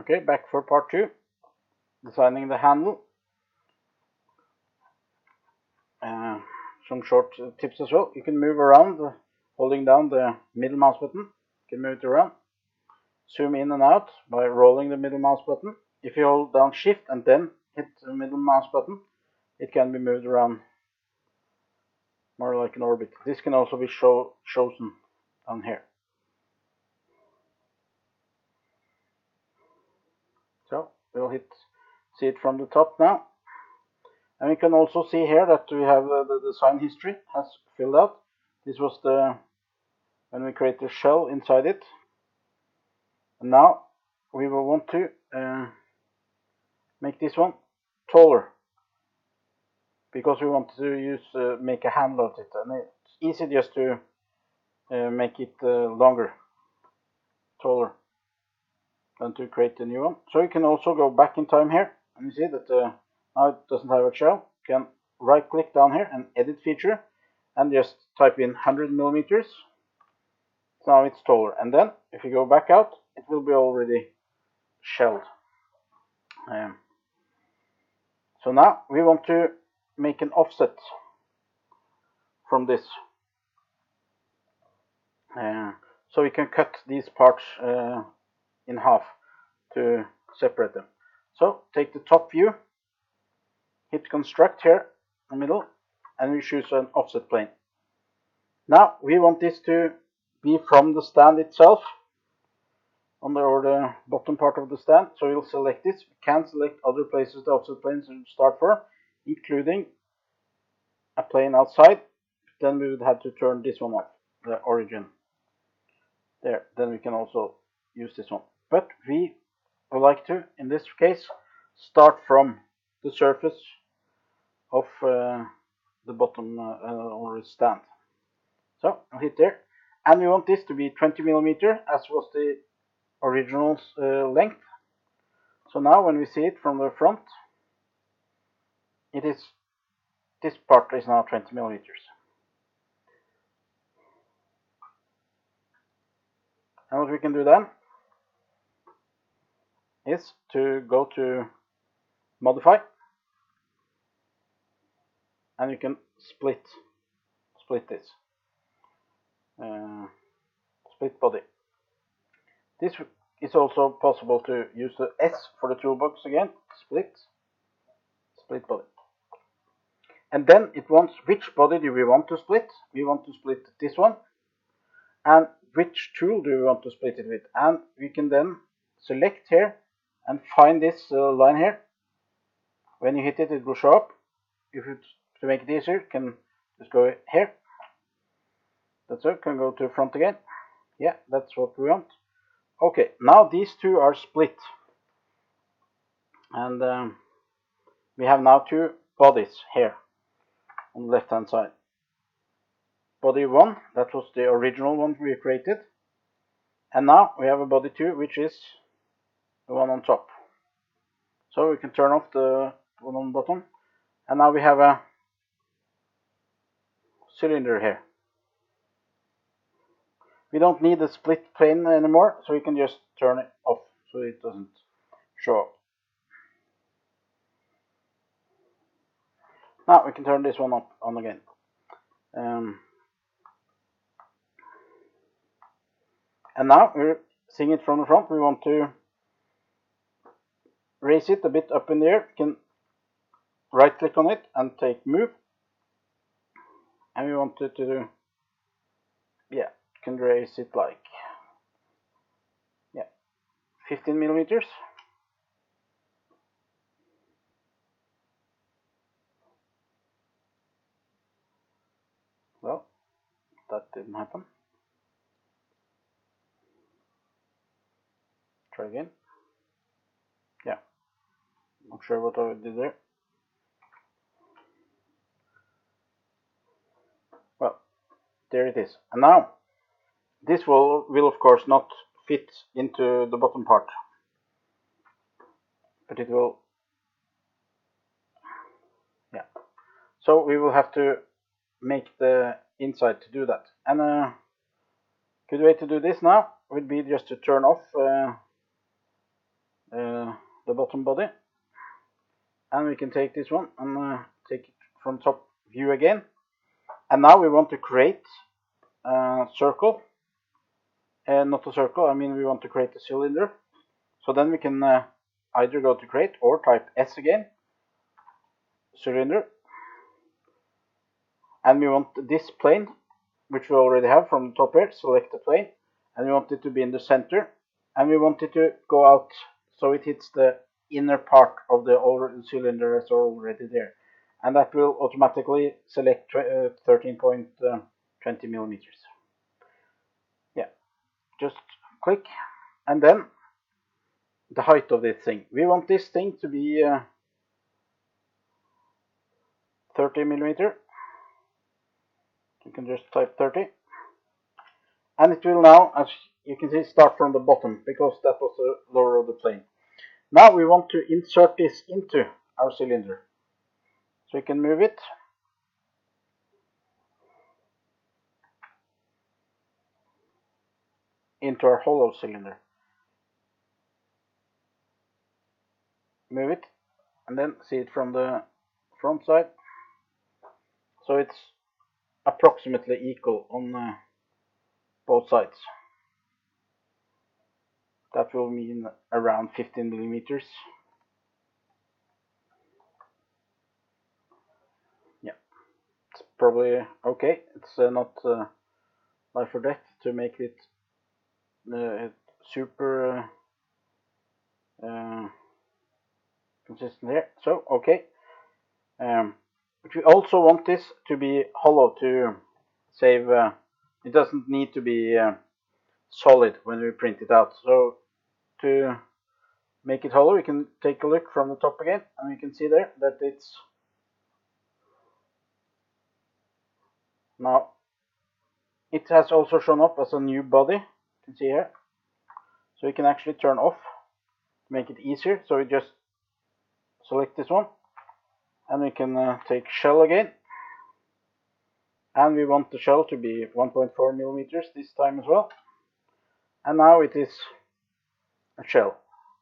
Okay, back for part 2, designing the handle. Some short tips as well. You can move around holding down the middle mouse button. You can move it around. Zoom in and out by rolling the middle mouse button. If you hold down shift and then hit the middle mouse button, it can be moved around more like an orbit. This can also be chosen down here. So we'll see it from the top now. And we can also see here that we have the design history has filled out. This was when we create the shell inside it. And now we will want to make this one taller, because we want to make a handle of it, and it's easy just to make it longer, taller, than to create a new one. So you can also go back in time here, and you see that now it doesn't have a shell. You can right click down here and edit feature, and just type in 100 millimeters. So now it's taller, and then if you go back out, it will be already shelled. So now we want to make an offset from this. So we can cut these parts in half to separate them. So take the top view, hit construct here in the middle, and we choose an offset plane. Now we want this to be from the stand itself, on the bottom part of the stand. So we'll select this. We can select other places the offset planes to start for, including a plane outside. Then we would have to turn this one off, the origin. There, then we can also use this one. But we would like to, in this case, start from the surface of the bottom or stand. So I'll hit there, and we want this to be 20 millimeter, as was the original length. So now when we see it from the front, this part is now 20 millimeters. And what we can do then is to go to modify, and you can split this, split body. This is also possible to use the S for the toolbox again, split body. And then it wants which body do we want to split. We want to split this one, and which tool do we want to split it with. And we can then select here and find this line here. When you hit it, it will show up. To make it easier, you can just go here. That's it. Can go to front again. Yeah, that's what we want. Okay, now these two are split, and we have now two bodies here on the left hand side. Body 1, that was the original one we created, and now we have a body 2, which is the one on top. So we can turn off the one on the bottom, and now we have a cylinder here. We don't need a split plane anymore, so we can just turn it off so it doesn't show up. Now we can turn this one on again. And now we're seeing it from the front. We want to raise it a bit up in the air. You can right click on it and take move. And we want it to, yeah, you can raise it like, yeah, 15 millimeters. Well, that didn't happen. Try again. Yeah, not sure what I did there. Well, there it is. And now this will of course not fit into the bottom part, but it will, yeah. So we will have to make the inside to do that. And a good way to do this now would be just to turn off the bottom body, and we can take this one and take it from top view again. And now we want to create a circle, not a circle, I mean we want to create a cylinder. So then we can either go to create or type S again, cylinder, and we want this plane, which we already have from the top here. Select the plane, and we want it to be in the center, and we want it to go out so it hits the inner part of the cylinder that's already there, and that will automatically select 13.20 millimeters. Yeah, just click, and then the height of this thing. We want this thing to be 30 millimeter. You can just type 30, and it will now, as you can see, start from the bottom because that was the lower of the plane. Now we want to insert this into our cylinder, so we can move it into our hollow cylinder. Move it, and then see it from the front side, so it's approximately equal on both sides. That will mean around 15 millimeters. Yeah, it's probably okay. It's not life or death to make it super consistent here. So okay. But we also want this to be hollow to save. It doesn't need to be solid when we print it out. So to make it hollow, we can take a look from the top again, and we can see there that it's now. It has also shown up as a new body. You can see here. So we can actually turn off to make it easier. So we just select this one, and we can take shell again. And we want the shell to be 1.4 millimeters this time as well. And now it is a shell.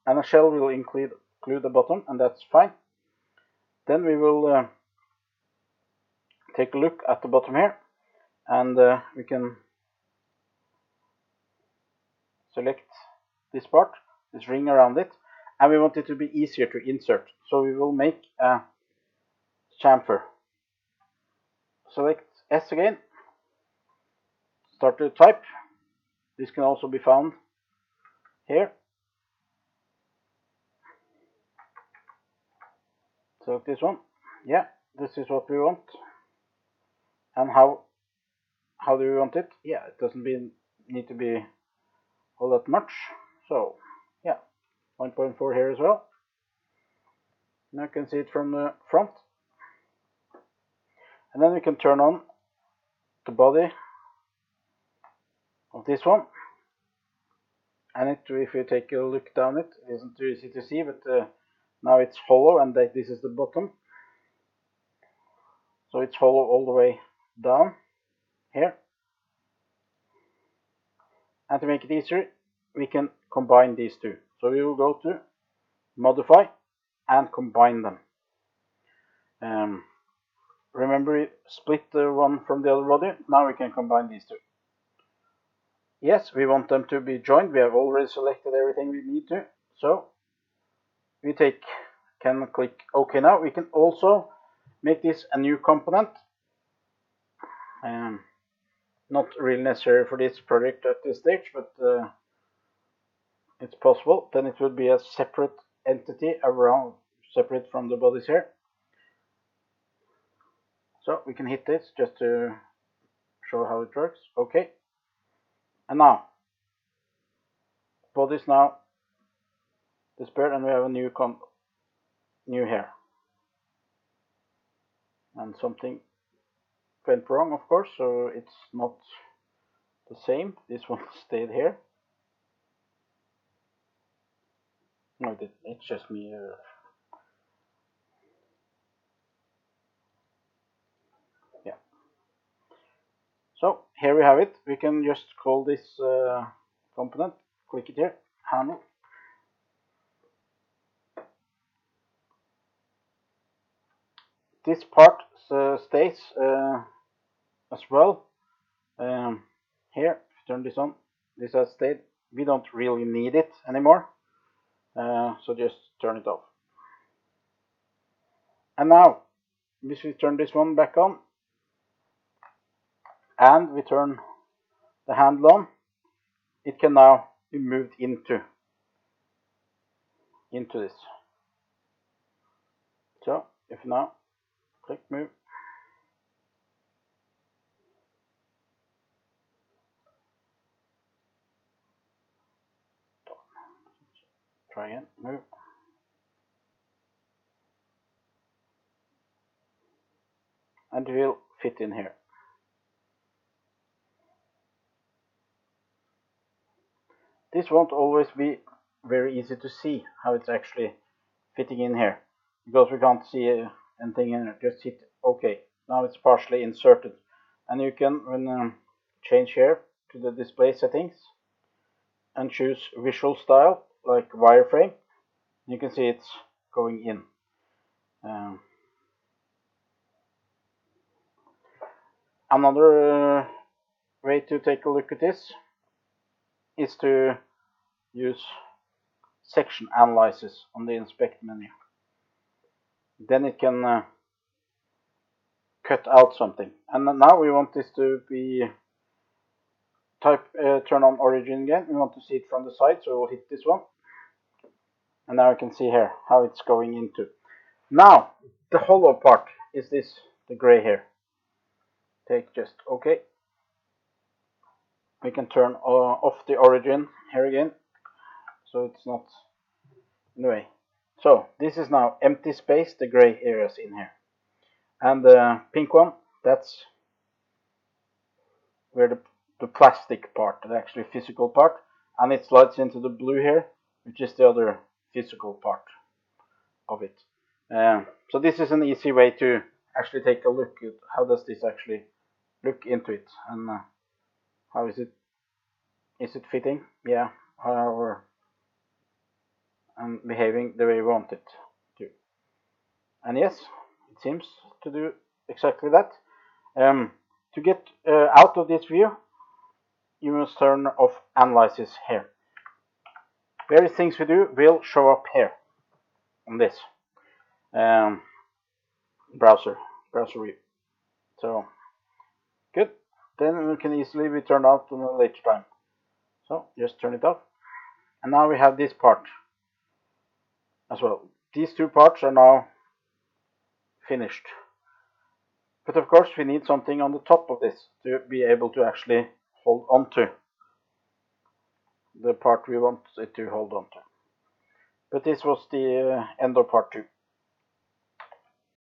And a shell will include the bottom, and that's fine. Then we will take a look at the bottom here, and we can select this part, this ring around it, and we want it to be easier to insert. So we will make a chamfer. Select S again, start to type. This can also be found here. Select this one. Yeah, this is what we want. And how do we want it? Yeah, it doesn't need to be all that much. So yeah, 1.4 here as well. Now you can see it from the front. And then we can turn on the body of this one. And if you take a look down it isn't too easy to see, but now it's hollow, and this is the bottom. So it's hollow all the way down here. And to make it easier, we can combine these two. So we will go to modify and combine them. Remember, we split the one from the other body. Now we can combine these two. Yes, we want them to be joined. We have already selected everything we need to. So we can click OK now. We can also make this a new component. Not really necessary for this project at this stage, but it's possible. Then it would be a separate entity around, separate from the bodies here. So we can hit this just to show how it works. Okay. And now bodies now disappeared, and we have a new here. And something went wrong, of course, so it's not the same. This one stayed here. No, it didn't. It's just me. Yeah. So here we have it. We can just call this component. Click it here. Handle. this part stays as well, here, if you turn this on, this has stayed. We don't really need it anymore, so just turn it off. And now, if we turn this one back on, and we turn the handle on, it can now be moved into this. So, if now, click move, try again, move, and it will fit in here. This won't always be very easy to see how it's actually fitting in here, because we can't see anything in it. Just hit OK. Now it's partially inserted, and you can change here to the display settings and choose visual style like wireframe. You can see it's going in. Another way to take a look at this is to use section analysis on the inspect menu. Then it can cut out something. And now we want this to be turn on origin again. We want to see it from the side, so we'll hit this one. And now you can see here how it's going into. Now, the hollow part is this, the gray here. Take just OK. We can turn off the origin here again, so it's not in the way. So this is now empty space, the gray areas in here. And the pink one, that's where the plastic part, the actually physical part, and it slides into the blue here, which is the other physical part of it. So this is an easy way to actually take a look at how does this actually look into it, and how is it fitting? Yeah, and behaving the way we want it to. And yes, it seems to do exactly that. To get out of this view, you must turn off analysis here. Various things we do will show up here on this browser view. So good. Then we can easily be turned off in a later time. So just turn it off. And now we have this part as well. These two parts are now finished. But of course we need something on the top of this to be able to actually hold on to the part we want it to hold on to. But this was the end of part 2.